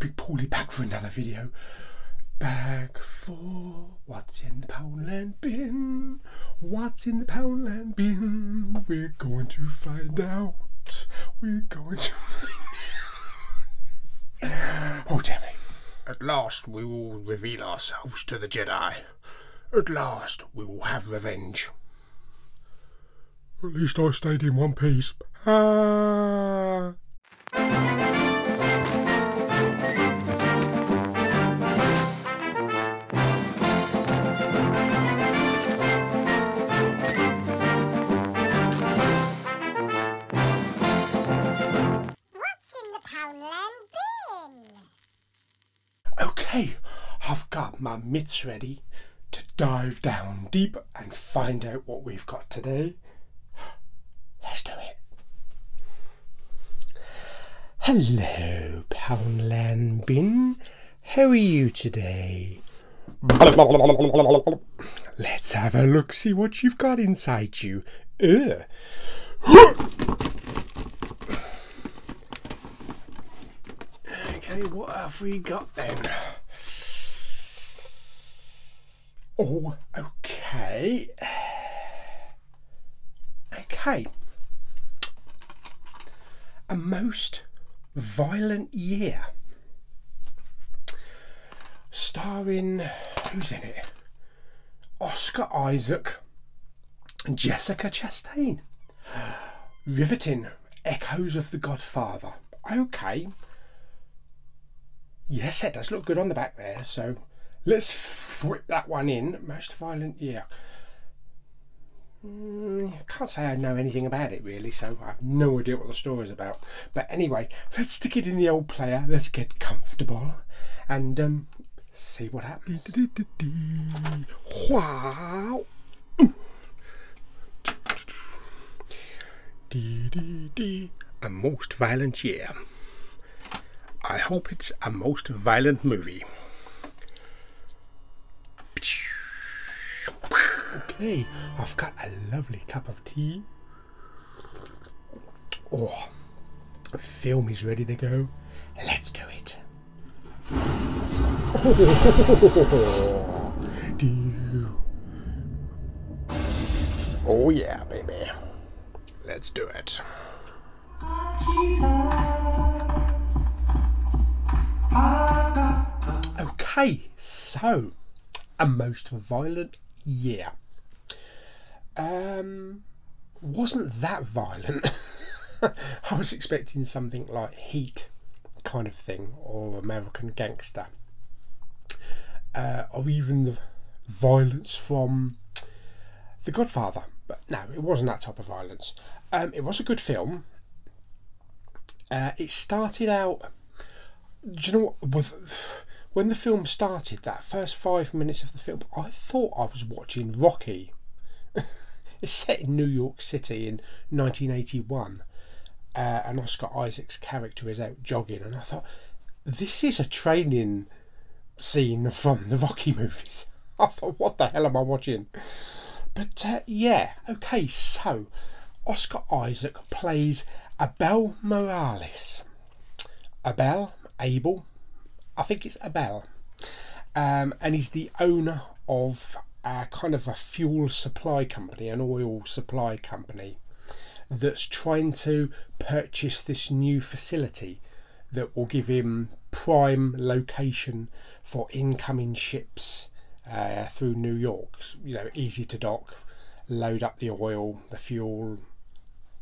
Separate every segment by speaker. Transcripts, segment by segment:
Speaker 1: Big Pauly back for another video. Back for what's in the Poundland bin. What's in the Poundland bin? We're going to find out. We're going to find out. Oh dear me. At last we will reveal ourselves to the Jedi. At last we will have revenge. At least I stayed in one piece. Ah. Okay, I've got my mitts ready to dive down deep and find out what we've got today. Let's do it. Hello, Poundland bin. How are you today? Let's have a look, see what you've got inside you. Okay, what have we got then? Oh, okay. Okay. A most violent year. Starring, who's in it? Oscar Isaac and Jessica Chastain. Riveting. Echoes of The Godfather. Okay. Yes, it does look good on the back there, so let's whip that one in. Most violent year. Can't say I know anything about it really, so I have no idea what the story is about. But anyway, let's stick it in the old player. Let's get comfortable and see what happens. Wow. A most violent year. I hope it's a most violent movie. Okay, I've got a lovely cup of tea. Oh, the film is ready to go. Let's do it. Oh yeah, baby. Let's do it. Okay, so a most violent year. Wasn't that violent. I was expecting something like Heat kind of thing, or American Gangster, or even the violence from The Godfather. But no, it wasn't that type of violence. It was a good film. It started out, do you know what, when the film started, that first 5 minutes of the film, I thought I was watching Rocky. It's set in New York City in 1981, and Oscar Isaac's character is out jogging, and I thought, this is a training scene from the Rocky movies. I thought, what the hell am I watching? But yeah, okay, so Oscar Isaac plays Abel Morales. Abel, I think it's Abel, and he's the owner of kind of a fuel supply company, an oil supply company, that's trying to purchase this new facility that will give him prime location for incoming ships through New York. You know, easy to dock, load up the oil, the fuel,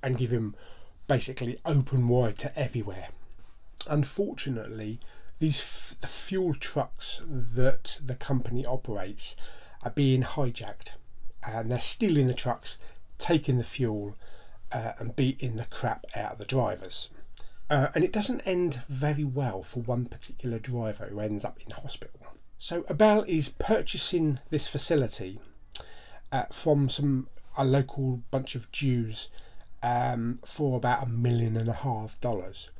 Speaker 1: and give him basically open wide to everywhere. Unfortunately, the fuel trucks that the company operates are being hijacked, and they're stealing the trucks, taking the fuel, and beating the crap out of the drivers. And it doesn't end very well for one particular driver who ends up in hospital. So Abel is purchasing this facility from a local bunch of Jews for about $1.5 million,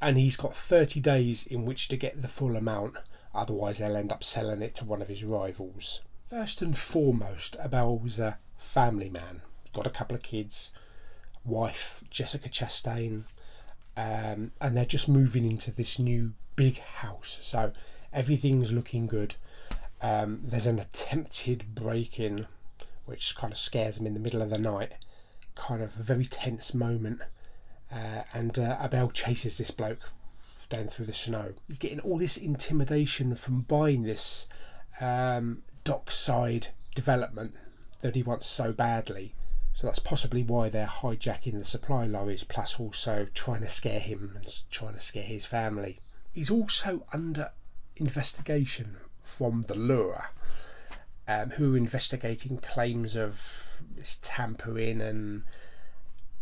Speaker 1: and he's got 30 days in which to get the full amount, otherwise they'll end up selling it to one of his rivals. First and foremost, Abel was a family man. Got a couple of kids, wife Jessica Chastain, and they're just moving into this new big house, so everything's looking good. There's an attempted break-in, which kind of scares them in the middle of the night, kind of a very tense moment, and Abel chases this bloke down through the snow. He's getting all this intimidation from buying this dockside development that he wants so badly. So that's possibly why they're hijacking the supply lorries, plus also trying to scare him and trying to scare his family. He's also under investigation from the Lure, who are investigating claims of this tampering and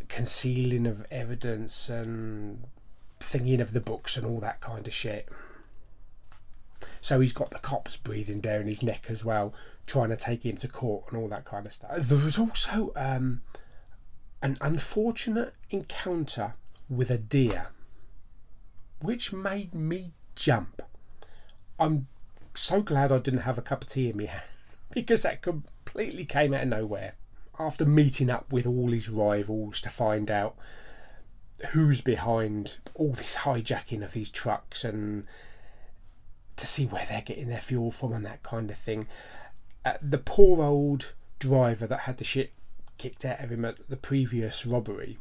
Speaker 1: concealing of evidence and thinking of the books and all that kind of shit. So he's got the cops breathing down his neck as well, trying to take him to court and all that kind of stuff. There was also an unfortunate encounter with a deer, which made me jump. I'm so glad I didn't have a cup of tea in my hand, because that completely came out of nowhere. After meeting up with all his rivals to find out who's behind all this hijacking of these trucks and to see where they're getting their fuel from and that kind of thing, the poor old driver that had the shit kicked out of him at the previous robbery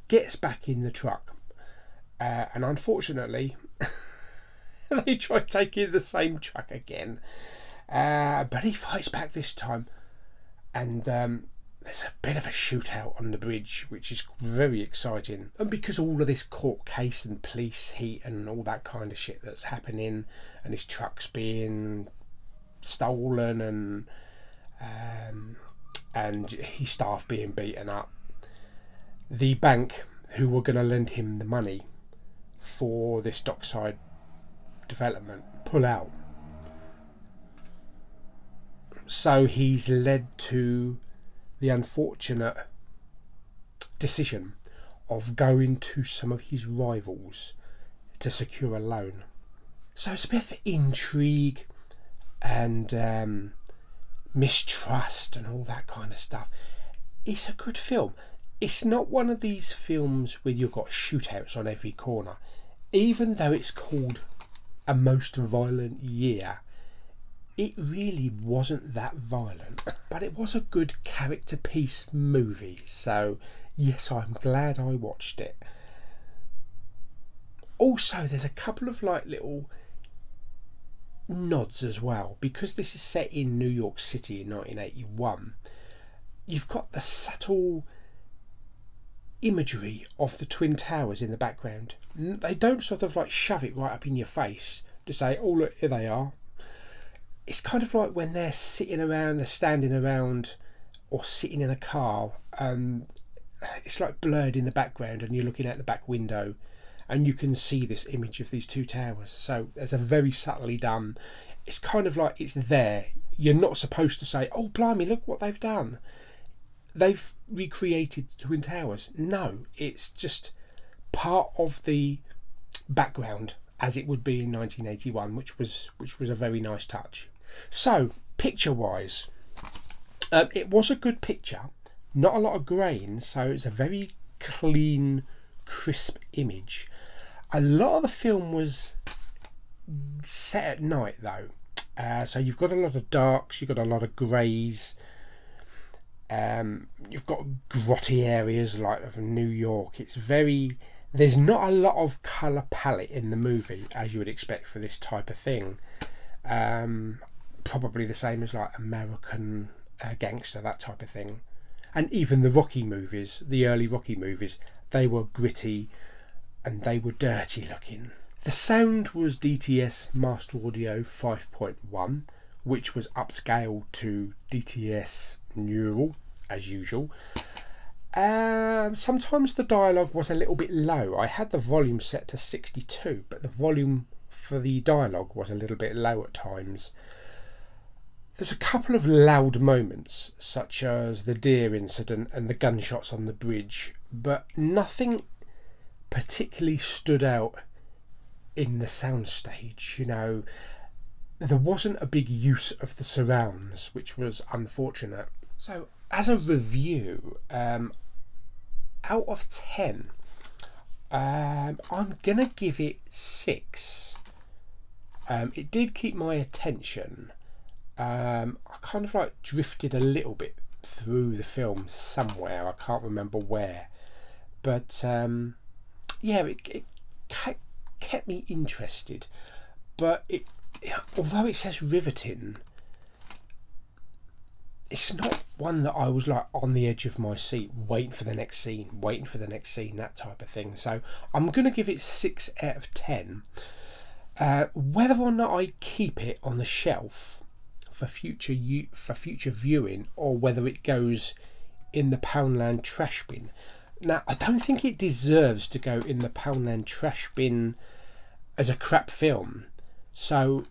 Speaker 1: gets back in the truck, and unfortunately they try taking the same truck again, but he fights back this time, and there's a bit of a shootout on the bridge, which is very exciting. And because all of this court case and police heat and all that kind of shit that's happening, and his truck's being stolen and his staff being beaten up, the bank who were going to lend him the money for this dockside development pull out. So he's led to the unfortunate decision of going to some of his rivals to secure a loan. So it's a bit of intrigue and mistrust and all that kind of stuff. It's a good film. It's not one of these films where you've got shootouts on every corner. Even though it's called A Most Violent Year, it really wasn't that violent, but it was a good character piece movie, so yes, I'm glad I watched it. Also, there's a couple of like little nods as well, because this is set in New York City in 1981. You've got the subtle imagery of the Twin Towers in the background. They don't sort of like shove it right up in your face to say, oh look, here they are. It's kind of like when they're sitting around, they're standing around or sitting in a car, and it's like blurred in the background and you're looking out the back window and you can see this image of these two towers. So there's a very subtly done, it's kind of like it's there. You're not supposed to say, oh blimey, look what they've done, they've recreated the Twin Towers. No, it's just part of the background as it would be in 1981, which was a very nice touch. So picture wise, it was a good picture, not a lot of grain, so it's a very clean, crisp image. A lot of the film was set at night though, so you've got a lot of darks, you've got a lot of greys, you've got grotty areas like of New York. It's very, there's not a lot of colour palette in the movie as you would expect for this type of thing. Probably the same as like American Gangster, that type of thing. And even the Rocky movies, the early Rocky movies, they were gritty and they were dirty looking. The sound was DTS Master Audio 5.1, which was upscaled to DTS Neural as usual. Sometimes the dialogue was a little bit low. I had the volume set to 62, but the volume for the dialogue was a little bit low at times. There's a couple of loud moments, such as the deer incident and the gunshots on the bridge, but nothing particularly stood out in the soundstage. You know, there wasn't a big use of the surrounds, which was unfortunate. So as a review, out of 10, I'm gonna give it 6. It did keep my attention. I kind of like drifted a little bit through the film somewhere, I can't remember where, but yeah, it kept me interested, but although it says riveting, it's not one that I was like on the edge of my seat waiting for the next scene, that type of thing. So I'm going to give it 6 out of 10. Whether or not I keep it on the shelf for future viewing, or whether it goes in the Poundland trash bin. Now, I don't think it deserves to go in the Poundland trash bin as a crap film. So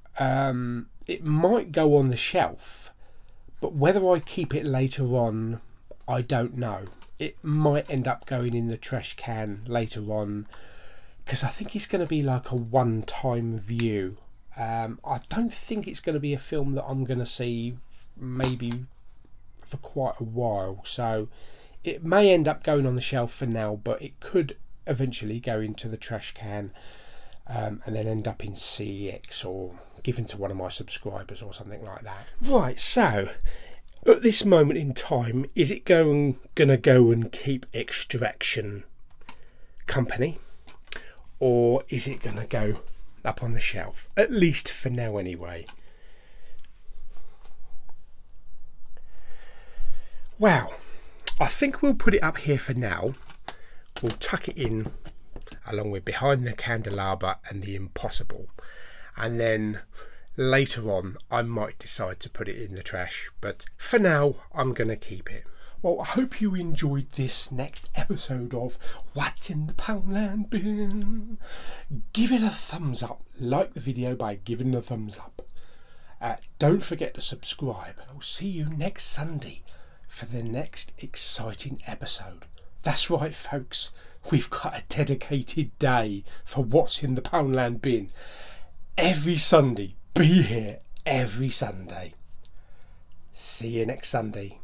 Speaker 1: it might go on the shelf. But whether I keep it later on, I don't know. It might end up going in the trash can later on, because I think it's going to be like a one-time view. I don't think it's going to be a film that I'm going to see maybe for quite a while. So it may end up going on the shelf for now, but it could eventually go into the trash can and then end up in CEX or given to one of my subscribers or something like that. Right, so at this moment in time, is it gonna go and keep Extraction company, or is it gonna go up on the shelf, at least for now anyway? Well, I think we'll put it up here for now. We'll tuck it in along with Behind the Candelabra and The Impossible, and then later on I might decide to put it in the trash, but for now I'm gonna keep it. Well, I hope you enjoyed this next episode of What's in the Poundland Bin. Give it a thumbs up, like the video by giving a thumbs up. Don't forget to subscribe. I'll see you next Sunday for the next exciting episode. That's right, folks, we've got a dedicated day for What's in the Poundland Bin. Every Sunday, be here every Sunday. See you next Sunday.